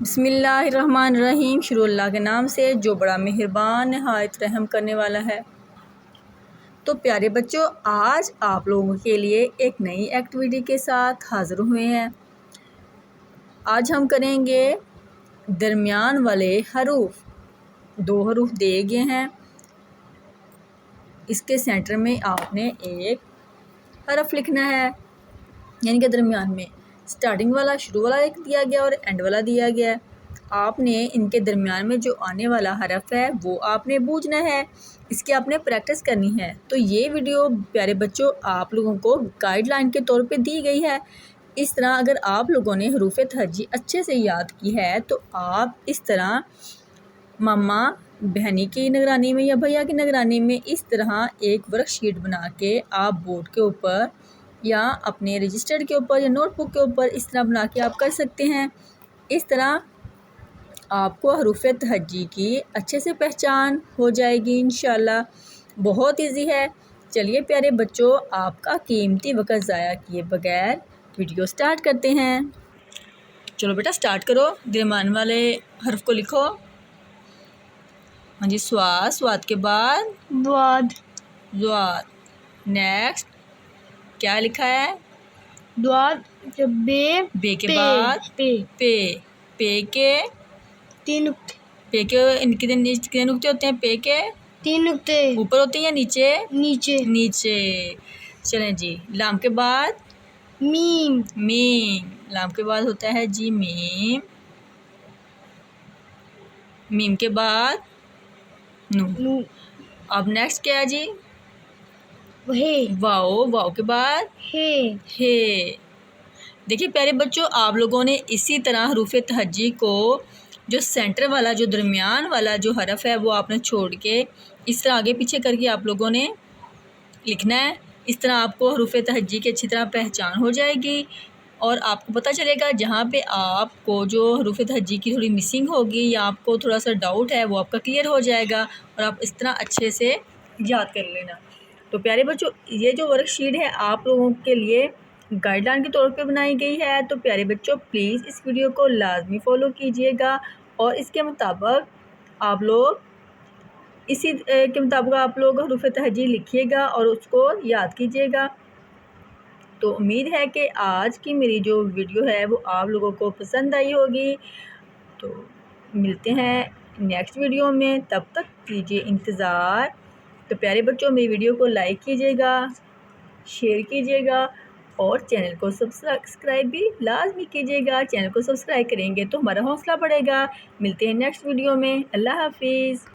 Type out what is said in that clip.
बिस्मिल्लाहिर्रहमानिर्रहीम। शुरू अल्लाह के नाम से जो बड़ा मेहरबान नहायत रहम करने वाला है। तो प्यारे बच्चों, आज आप लोगों के लिए एक नई एक्टिविटी के साथ हाज़िर हुए हैं। आज हम करेंगे दरमियान वाले हरूफ। 2 हरूफ दिए गए हैं, इसके सेंटर में आपने एक हरफ लिखना है, यानी कि दरमियान में स्टार्टिंग वाला, शुरू वाला एक दिया गया और एंड वाला दिया गया है। आपने इनके दरमियान में जो आने वाला हरफ है वो आपने बूझना है, इसकी आपने प्रैक्टिस करनी है। तो ये वीडियो प्यारे बच्चों आप लोगों को गाइडलाइन के तौर पे दी गई है। इस तरह अगर आप लोगों ने हरूफ तहज्जी अच्छे से याद की है तो आप इस तरह मामा बहनी की निगरानी में या भैया की निगरानी में इस तरह एक वर्कशीट बना के आप बोर्ड के ऊपर या अपने रजिस्टर के ऊपर या नोटबुक के ऊपर इस तरह बना के आप कर सकते हैं। इस तरह आपको हरूफ तहज्जी की अच्छे से पहचान हो जाएगी इंशाल्लाह। बहुत इजी है। चलिए प्यारे बच्चों, आपका कीमती वक्त ज़ाया किए बगैर वीडियो स्टार्ट करते हैं। चलो बेटा स्टार्ट करो। दरमियान वाले हर्फ को लिखो। हाँ जी, स्वाद, स्वाद के बाद द्वाद, ज़्वाद। नेक्स्ट क्या लिखा है? द्वाद बे, बे के पे, बाद पे, पे। पे के 3 नुक्ते, पे के इनके कितने नुक्ते होते हैं? पे के 3 नुक्ते, ऊपर होते हैं या नीचे? नीचे, नीचे। चलें जी, लाम के बाद मीम, मीम। लाम के बाद होता है जी मीम। मीम के बाद नून। नू, अब नेक्स्ट क्या है जी? हे, वाओ। वाओ के बाद हे, हे। देखिए प्यारे बच्चों, आप लोगों ने इसी तरह हरूफ तहज्जी को जो सेंटर वाला, जो दरमियान वाला जो हरफ है वो आपने छोड़ के इस तरह आगे पीछे करके आप लोगों ने लिखना है। इस तरह आपको हरूफ तहज्जी की अच्छी तरह पहचान हो जाएगी और आपको पता चलेगा जहाँ पे आपको जो हरूफ तहज्जी की थोड़ी मिसिंग होगी या आपको थोड़ा सा डाउट है वो आपका क्लियर हो जाएगा और आप इस तरह अच्छे से याद कर लेना। तो प्यारे बच्चों, ये जो वर्कशीट है आप लोगों के लिए गाइडलाइन के तौर पे बनाई गई है। तो प्यारे बच्चों प्लीज़ इस वीडियो को लाजमी फ़ॉलो कीजिएगा और इसके मुताबिक आप लोग इसी के मुताबिक आप लोग हरूफ तहज्जी लिखिएगा और उसको याद कीजिएगा। तो उम्मीद है कि आज की मेरी जो वीडियो है वो आप लोगों को पसंद आई होगी। तो मिलते हैं नेक्स्ट वीडियो में, तब तक कीजिए इंतज़ार। तो प्यारे बच्चों, मेरी वीडियो को लाइक कीजिएगा, शेयर कीजिएगा और चैनल को सब्सक्राइब भी लाजमी कीजिएगा। चैनल को सब्सक्राइब करेंगे तो हमारा हौसला बढ़ेगा। मिलते हैं नेक्स्ट वीडियो में। अल्लाह हाफिज़।